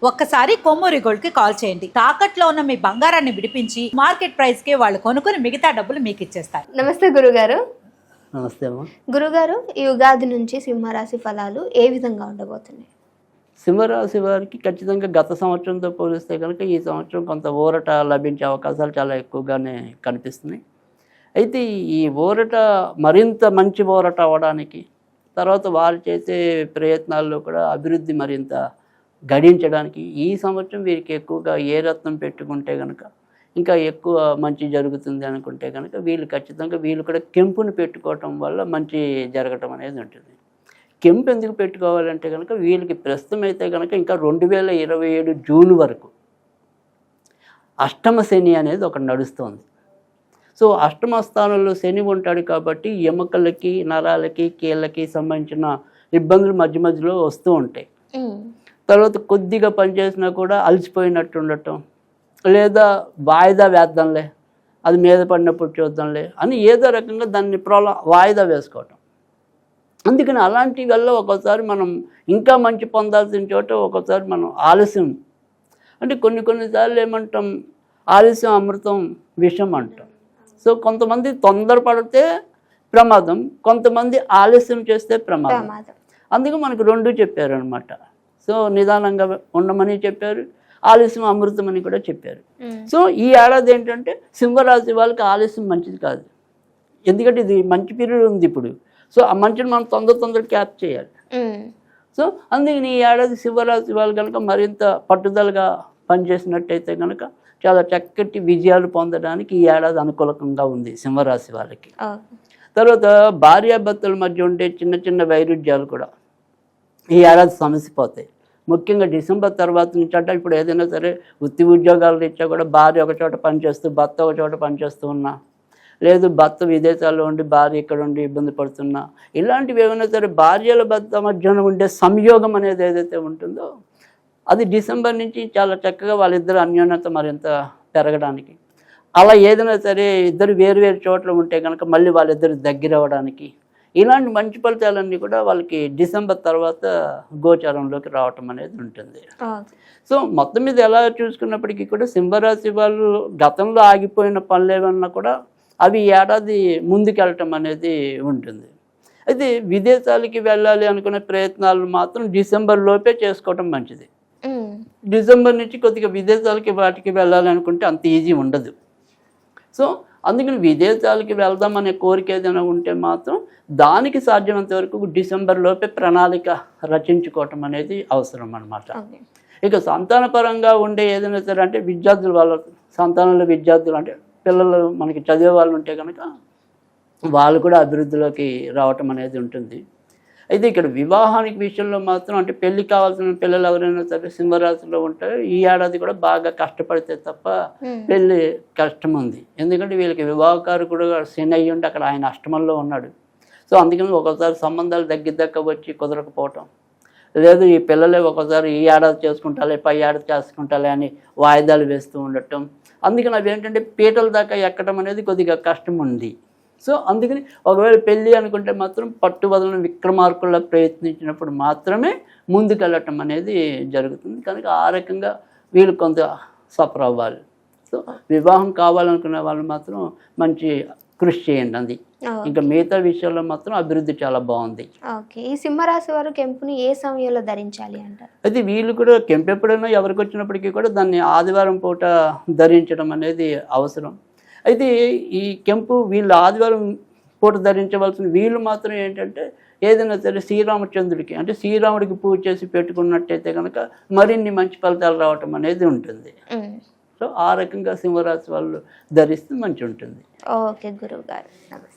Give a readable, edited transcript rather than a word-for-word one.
ఒక్కసారి కొమ్మూరి గోల్డ్ కి కాల్ చేయండి. తాకట్లో ఉన్న మీ బంగారాన్ని విడిపించి మార్కెట్ ప్రైస్ కి వాళ్ళు కొనుక్కుని మిగతా డబ్బులు మీకు ఇచ్చేస్తారు. నమస్తే గురుగారు. నమస్తే అమ్మా. గురుగారు, ఈ ఉగాది నుంచి సింహరాశి ఫలాలు ఏ విధంగా ఉండబోతున్నాయి? సింహరాశి వారికి ఖచ్చితంగా గత సంవత్సరంతో పోలిస్తే కనుక ఈ సంవత్సరం కొంత ఊరట లభించే అవకాశాలు చాలా ఎక్కువగానే కనిపిస్తున్నాయి. అయితే ఈ ఊరట మరింత మంచి ఊరట అవ్వడానికి, తర్వాత వాళ్ళు చేసే ప్రయత్నాల్లో కూడా అభివృద్ధి మరింత గడించడానికి ఈ సంవత్సరం వీరికి ఎక్కువగా ఏ రత్నం పెట్టుకుంటే కనుక ఇంకా ఎక్కువ మంచి జరుగుతుంది అనుకుంటే కనుక వీళ్ళు ఖచ్చితంగా వీళ్ళు కూడా కెంపుని పెట్టుకోవటం వల్ల మంచి జరగటం అనేది ఉంటుంది. కెంపు ఎందుకు పెట్టుకోవాలంటే కనుక వీళ్ళకి ప్రస్తుతం అయితే కనుక ఇంకా 2027 జూన్ వరకు అష్టమ శని అనేది ఒకటి నడుస్తుంది. సో అష్టమ స్థానంలో శని ఉంటాడు కాబట్టి ఎముకలకి, నరాలకి, కీళ్ళకి సంబంధించిన ఇబ్బందులు మధ్య మధ్యలో వస్తూ ఉంటాయి. తర్వాత కొద్దిగా పనిచేసినా కూడా అలసిపోయినట్టు ఉండటం, లేదా వాయిదా వేద్దాంలే, అది మీద పడినప్పుడు చూద్దాంలే అని ఏదో రకంగా దాన్ని వాయిదా వేసుకోవటం. అందుకని అలాంటి వల్ల ఒక్కోసారి మనం ఇంకా మంచి పొందాల్సిన చోట ఒక్కోసారి మనం ఆలస్యం, అంటే కొన్నిసార్లు ఏమంటాం, ఆలస్యం అమృతం విషం అంటాం. సో కొంతమంది తొందరపడితే ప్రమాదం, కొంతమంది ఆలస్యం చేస్తే ప్రమాదం. అందుకే మనకు రెండు చెప్పారనమాట. సో నిదానంగా ఉండమని చెప్పారు, ఆలస్యం అమృతం అని కూడా చెప్పారు. సో ఈ ఏడాది ఏంటంటే సింహరాశి వాళ్ళకి ఆలస్యం మంచిది కాదు, ఎందుకంటే ఇది మంచి పీరియడ్ ఉంది ఇప్పుడు. సో ఆ మంచిని మనం తొందర క్యాప్ చేయాలి. సో అందుకని ఈ ఏడాది సింహరాశి వాళ్ళు కనుక మరింత పట్టుదలగా పనిచేసినట్టయితే కనుక చాలా చక్కటి విజయాలు పొందడానికి ఈ ఏడాది అనుకూలంగా ఉంది సింహరాశి వాళ్ళకి. తర్వాత భార్యాభర్తల మధ్య ఉండే చిన్న చిన్న వైరుధ్యాలు కూడా ఈ ఏడాది సమసిపోతాయి. ముఖ్యంగా డిసెంబర్ తర్వాత నుంచి అంటే ఇప్పుడు ఏదైనా సరే వృత్తి ఉద్యోగాల రీత్యా కూడా భార్య ఒక చోట పనిచేస్తూ భర్త ఒక చోట పనిచేస్తూ ఉన్నా, లేదు భర్త విదేశాల్లో ఉండి భార్య ఇక్కడ ఉండి ఇబ్బంది పడుతున్నా, ఇలాంటివి ఏమైనా సరే భార్యల భర్త మధ్యన ఉండే సంయోగం అనేది ఏదైతే ఉంటుందో అది డిసెంబర్ నుంచి చాలా చక్కగా వాళ్ళిద్దరు అన్యోన్యత మరింత పెరగడానికి, అలా ఏదైనా సరే ఇద్దరు వేరు చోట్ల ఉంటే కనుక మళ్ళీ వాళ్ళిద్దరు దగ్గర అవ్వడానికి, ఇలాంటి మంచి ఫలితాలన్నీ కూడా వాళ్ళకి డిసెంబర్ తర్వాత గోచారంలోకి రావటం అనేది ఉంటుంది. సో మొత్తం మీద ఎలా చూసుకున్నప్పటికీ కూడా సింహరాశి వాళ్ళు గతంలో ఆగిపోయిన పనులు ఏమన్నా కూడా అవి ఏడాది ముందుకెళ్ళటం అనేది ఉంటుంది. అయితే విదేశాలకి వెళ్ళాలి అనుకునే ప్రయత్నాలు మాత్రం డిసెంబర్ లోపే చేసుకోవటం మంచిది. డిసెంబర్ నుంచి కొద్దిగా విదేశాలకి వాటికి వెళ్ళాలి అనుకుంటే అంత ఈజీ ఉండదు. సో అందుకని విదేశాలకి వెళ్దామనే కోరిక ఏదైనా ఉంటే మాత్రం దానికి సాధ్యమైనంత వరకు డిసెంబర్ లోపే ప్రణాళిక రచించుకోవటం అనేది అవసరం అన్నమాట. ఇక సంతానపరంగా ఉండే ఏదైనా సరే అంటే విద్యార్థులు, వాళ్ళ సంతానంలో విద్యార్థులు అంటే పిల్లలు మనకి చదివే వాళ్ళు ఉంటే కనుక వాళ్ళు కూడా అభివృద్ధిలోకి రావటం అనేది ఉంటుంది. అయితే ఇక్కడ వివాహానికి విషయంలో మాత్రం అంటే పెళ్లి కావాల్సిన పిల్లలు ఎవరైనా సరే సింహరాశిలో ఉంటారో ఈ ఏడాది కూడా బాగా కష్టపడితే తప్ప పెళ్లి కష్టం ఉంది. ఎందుకంటే వీళ్ళకి వివాహకారు కూడా శని అయ్యి ఉండి అక్కడ ఆయన అష్టమంలో ఉన్నాడు. సో అందుకని ఒక్కోసారి సంబంధాలు దగ్గర వచ్చి కుదరకపోవటం, లేదు ఈ పిల్లలే ఒక్కోసారి ఈ ఏడాది చేసుకుంటాలే పై ఏడాది చేసుకుంటాలే అని వాయిదాలు వేస్తూ ఉండటం. అందుకని అవి ఏంటంటే పీటల దాకా ఎక్కడం అనేది కొద్దిగా కష్టం ఉంది. సో అందుకని ఒకవేళ పెళ్ళి అనుకుంటే మాత్రం పట్టుబదలను విక్రమార్కుల్లో ప్రయత్నించినప్పుడు మాత్రమే ముందుకెళ్ళటం అనేది జరుగుతుంది. కనుక ఆ రకంగా వీళ్ళు కొంత సఫర్ అవ్వాలి. సో వివాహం కావాలనుకునే వాళ్ళు మాత్రం మంచి కృషి చేయండి. అది ఇంకా మిగతా విషయాల్లో మాత్రం అభివృద్ధి చాలా బాగుంది. ఓకే, ఈ సింహరాశి వారు కెంపుని ఏ సమయంలో ధరించాలి అంటారు? అయితే వీళ్ళు కూడా కెంపు ఎప్పుడైనా ఎవరికి వచ్చినప్పటికీ కూడా దాన్ని ఆదివారం పూట ధరించడం అనేది అవసరం. అయితే ఈ కెంపు వీళ్ళు ఆదివారం పూట ధరించవలసిన వీళ్ళు మాత్రం ఏంటంటే ఏదైనా సరే శ్రీరామచంద్రుడికి అంటే శ్రీరాముడికి పూజ చేసి పెట్టుకున్నట్టయితే కనుక మరిన్ని మంచి ఫలితాలు రావటం అనేది ఉంటుంది. సో ఆ రకంగా సింహరాశి వాళ్ళు ధరిస్తే మంచి ఉంటుంది. ఓకే గురువు గారు, నమస్తే.